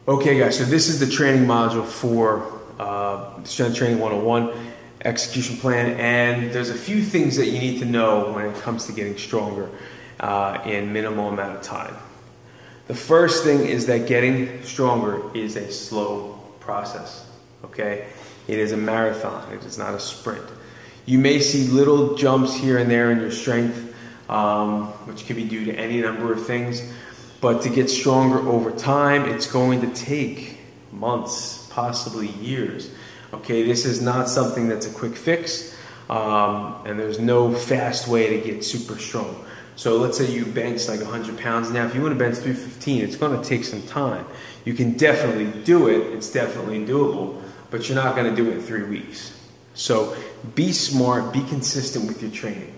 Okay guys, so this is the training module for Strength Training 101 execution plan, and there's a few things that you need to know when it comes to getting stronger in minimal amount of time. The first thing is that getting stronger is a slow process, okay? It is a marathon, it is not a sprint. You may see little jumps here and there in your strength, which can be due to any number of things, but to get stronger over time, it's going to take months, possibly years. Okay, this is not something that's a quick fix, and there's no fast way to get super strong. So let's say you bench like 100 pounds. Now, if you want to bench 315, it's going to take some time. You can definitely do it. It's definitely doable, but you're not going to do it in 3 weeks. So be smart, be consistent with your training.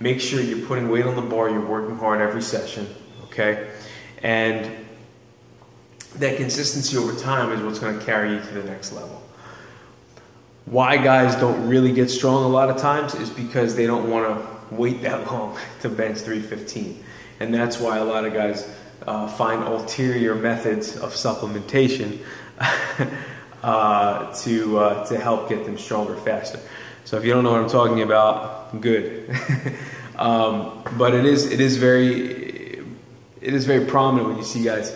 Make sure you're putting weight on the bar, you're working hard every session, okay? And that consistency over time is what's going to carry you to the next level. Why guys don't really get strong a lot of times is because they don't want to wait that long to bench 315. And that's why a lot of guys find ulterior methods of supplementation to help get them stronger faster. So if you don't know what I'm talking about, good. But it is very prominent when you see guys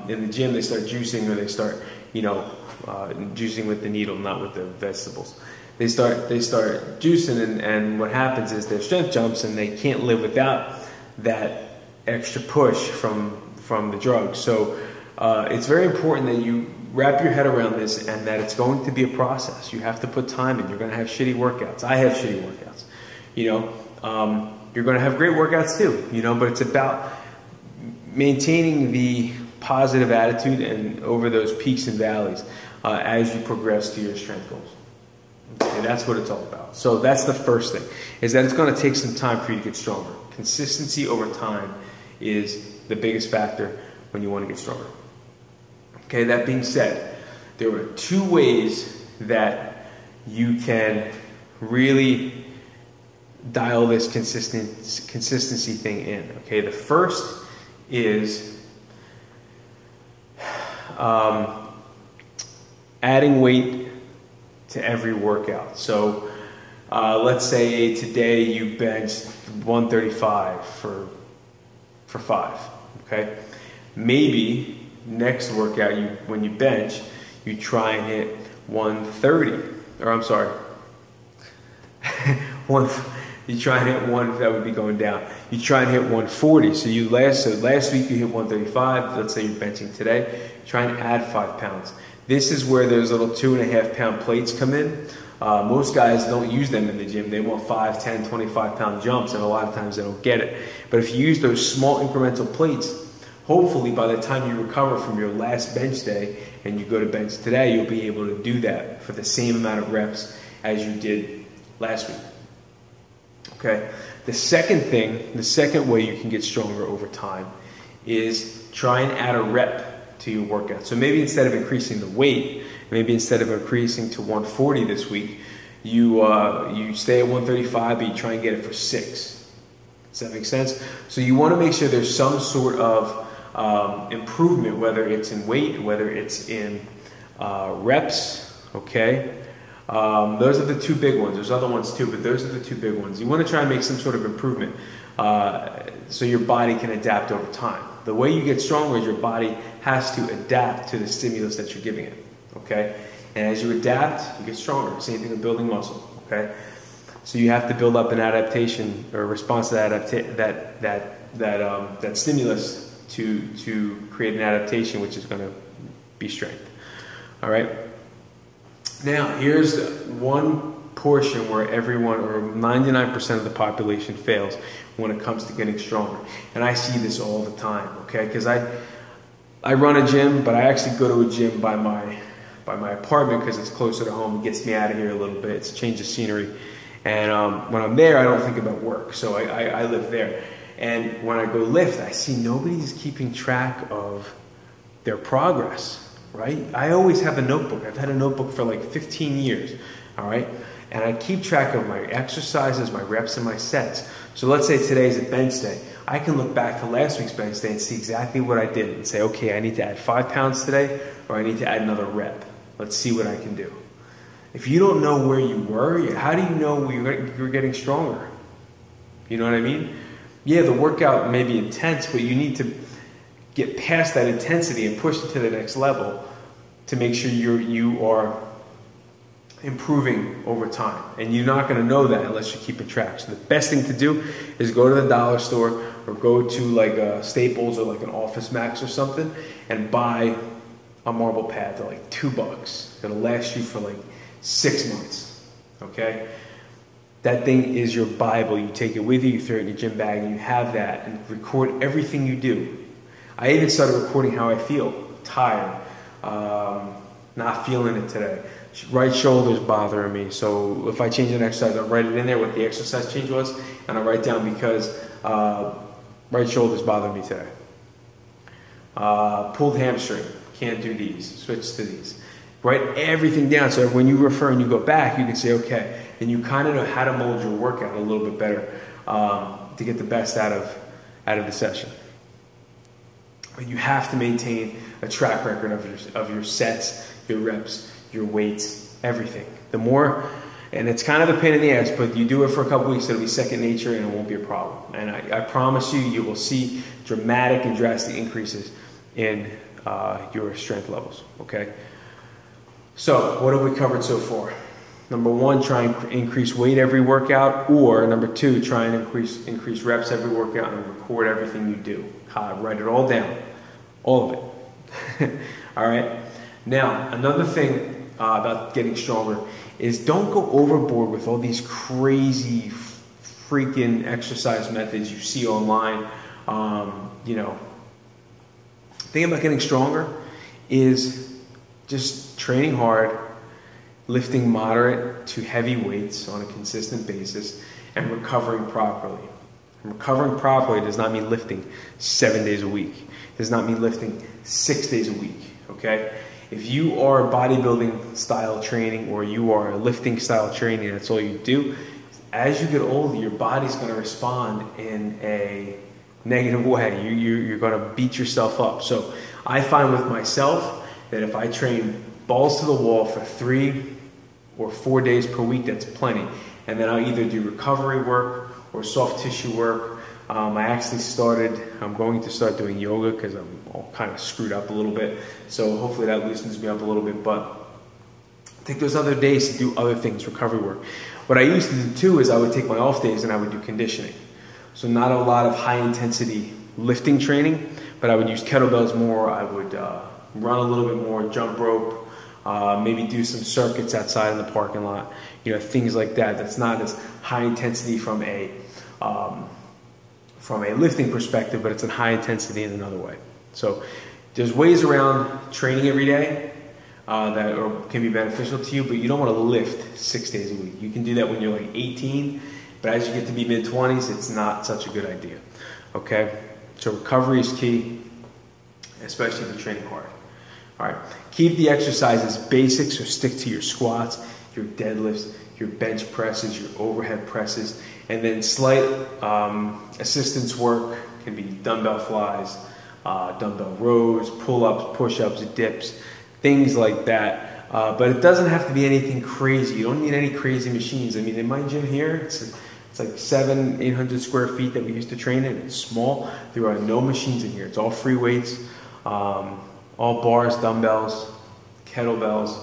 in the gym. They start juicing, or they start, juicing with the needle, not with the vegetables. They start juicing, and what happens is their strength jumps, and they can't live without that extra push from the drugs. So it's very important that you wrap your head around this, and that it's going to be a process. You have to put time in. You're going to have shitty workouts. I have shitty workouts. You're going to have great workouts too. But it's about maintaining the positive attitude and over those peaks and valleys as you progress to your strength goals. Okay, that's what it's all about. So that's the first thing, is that it's going to take some time for you to get stronger. Consistency over time is the biggest factor when you want to get stronger. Okay, that being said, there are 2 ways that you can really dial this consistency thing in. Okay, the first is adding weight to every workout. So let's say today you benched 135 for 5. Okay, maybe next workout when you bench, you try and hit 130, or I'm sorry, you try and hit one, that would be going down. You try and hit 140. So last week you hit 135. Let's say you're benching today. Try and add 5 pounds. This is where those little 2.5 pound plates come in. Most guys don't use them in the gym. They want 5, 10, 25 pound jumps, and a lot of times they don't get it. But if you use those small incremental plates, hopefully by the time you recover from your last bench day and you go to bench today, you'll be able to do that for the same amount of reps as you did last week. Okay. The second way you can get stronger over time is try and add a rep to your workout. So maybe instead of increasing the weight, maybe instead of increasing to 140 this week, you stay at 135, but you try and get it for 6. Does that make sense? So you want to make sure there's some sort of improvement, whether it's in weight, whether it's in reps, okay? Those are the 2 big ones. There's other ones too, but those are the 2 big ones. You want to try and make some sort of improvement so your body can adapt over time. The way you get stronger is your body has to adapt to the stimulus that you're giving it, okay? And as you adapt, you get stronger. Same thing with building muscle, okay? So you have to build up an adaptation or a response to that stimulus to create an adaptation, which is going to be strength. All right. Now here's one portion where everyone, or 99% of the population, fails when it comes to getting stronger, and I see this all the time. Okay, because I run a gym, but I actually go to a gym by my apartment because it's closer to home. It gets me out of here a little bit. It's a change of scenery. And when I'm there, I don't think about work. So I live there. And when I go lift, I see nobody's keeping track of their progress, right? I always have a notebook. I've had a notebook for like 15 years, all right? And I keep track of my exercises, my reps, and my sets. So let's say today's a bench day. I can look back to last week's bench day and see exactly what I did and say, okay, I need to add 5 pounds today, or I need to add another rep. Let's see what I can do. If you don't know where you were, how do you know you're getting stronger? You know what I mean? Yeah, the workout may be intense, but you need to get past that intensity and push it to the next level to make sure you are improving over time. And you're not going to know that unless you're keeping track. So the best thing to do is go to the dollar store or go to like a Staples or like an Office Max or something and buy a marble pad. They're like $2. It'll last you for like 6 months. Okay? That thing is your Bible. You take it with you, you throw it in your gym bag, and you have that and record everything you do. I even started recording how I feel. Tired. Not feeling it today. Right shoulder's bothering me. So if I change an exercise, I'll write it in there what the exercise change was, and I'll write down because right shoulder's bothering me today. Pulled hamstring. Can't do these. Switch to these. Write everything down so when you refer and you go back, you can say, okay, and you kind of know how to mold your workout a little bit better to get the best out of the session. But you have to maintain a track record of your sets, your reps, your weights, everything. The more, and it's kind of a pain in the ass, but you do it for a couple weeks, it'll be second nature and it won't be a problem. And I promise you, you will see dramatic and drastic increases in your strength levels, okay? So, what have we covered so far? Number 1, try and increase weight every workout, or number 2, try and increase reps every workout and record everything you do. Write it all down, all of it. All right. Now, another thing about getting stronger is don't go overboard with all these crazy freaking exercise methods you see online. You know, the thing about getting stronger is just training hard, lifting moderate to heavy weights on a consistent basis, and recovering properly. And recovering properly does not mean lifting 7 days a week. It does not mean lifting 6 days a week, okay? If you are bodybuilding style training or you are lifting style training, that's all you do, as you get older, your body's going to respond in a negative way. You're going to beat yourself up. So I find with myself that if I train balls to the wall for 3 or 4 days per week, that's plenty. And then I'll either do recovery work or soft tissue work. I'm going to start doing yoga because I'm all kind of screwed up a little bit. So hopefully that loosens me up a little bit. But take those other days to do other things, recovery work. What I used to do too is I would take my off days and I would do conditioning. So not a lot of high intensity lifting training, but I would use kettlebells more. I would run a little bit more, jump rope, maybe do some circuits outside in the parking lot, you know, things like that. That's not as high intensity from a lifting perspective, but it's in high intensity in another way. So there's ways around training every day that can be beneficial to you, but you don't want to lift 6 days a week. You can do that when you're like 18, but as you get to be mid-20s, it's not such a good idea, okay? So recovery is key, especially if you're training hard. All right, keep the exercises basic, so stick to your squats, your deadlifts, your bench presses, your overhead presses, and then slight assistance work can be dumbbell flies, dumbbell rows, pull-ups, push-ups, dips, things like that. But it doesn't have to be anything crazy. You don't need any crazy machines. I mean, in my gym here, it's like 800 square feet that we used to train in. It's small. There are no machines in here. It's all free weights, all bars, dumbbells, kettlebells.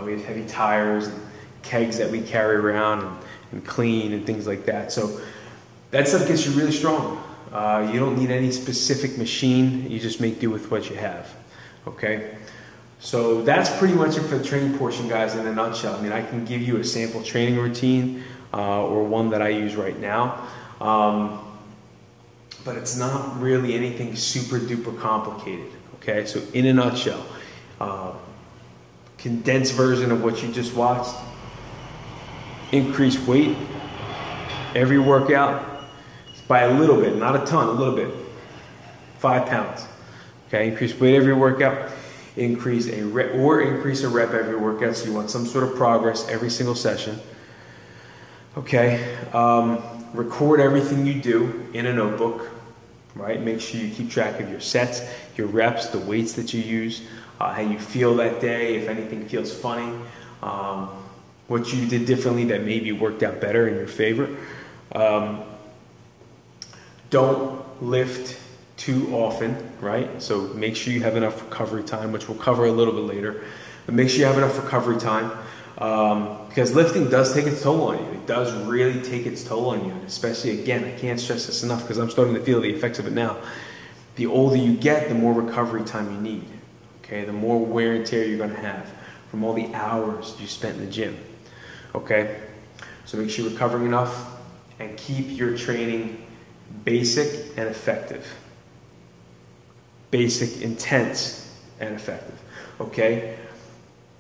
We have heavy tires and kegs that we carry around and clean and things like that. So that stuff gets you really strong. You don't need any specific machine. You just make do with what you have. Okay? So that's pretty much it for the training portion, guys, in a nutshell. I mean, I can give you a sample training routine or one that I use right now. But it's not really anything super duper complicated. Okay? So in a nutshell, condensed version of what you just watched. Increase weight every workout by a little bit, not a ton, a little bit. 5 pounds. Okay, increase weight every workout. Increase a rep every workout. So you want some sort of progress every single session. Okay, record everything you do in a notebook, right? Make sure you keep track of your sets, your reps, the weights that you use, how you feel that day, if anything feels funny, what you did differently that maybe worked out better in your favor. Don't lift too often, right? So make sure you have enough recovery time, which we'll cover a little bit later. But make sure you have enough recovery time, because lifting does take its toll on you. It does really take its toll on you, and especially, again, I can't stress this enough because I'm starting to feel the effects of it now. The older you get, the more recovery time you need. Okay, the more wear and tear you're going to have from all the hours you spent in the gym. Okay, so make sure you're recovering enough and keep your training basic and effective. Basic, intense, and effective. Okay,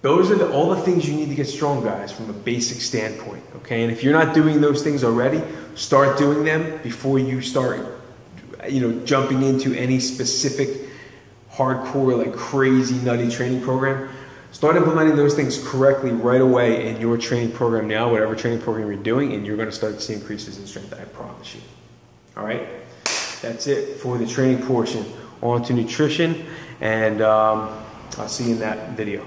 those are all the things you need to get strong, guys, from a basic standpoint. Okay, and if you're not doing those things already, start doing them before you start, jumping into any specific hardcore, like crazy nutty training program. Start implementing those things correctly right away in your training program now, whatever training program you're doing, and you're going to start to see increases in strength, I promise you. All right, that's it for the training portion. On to nutrition, and I'll see you in that video.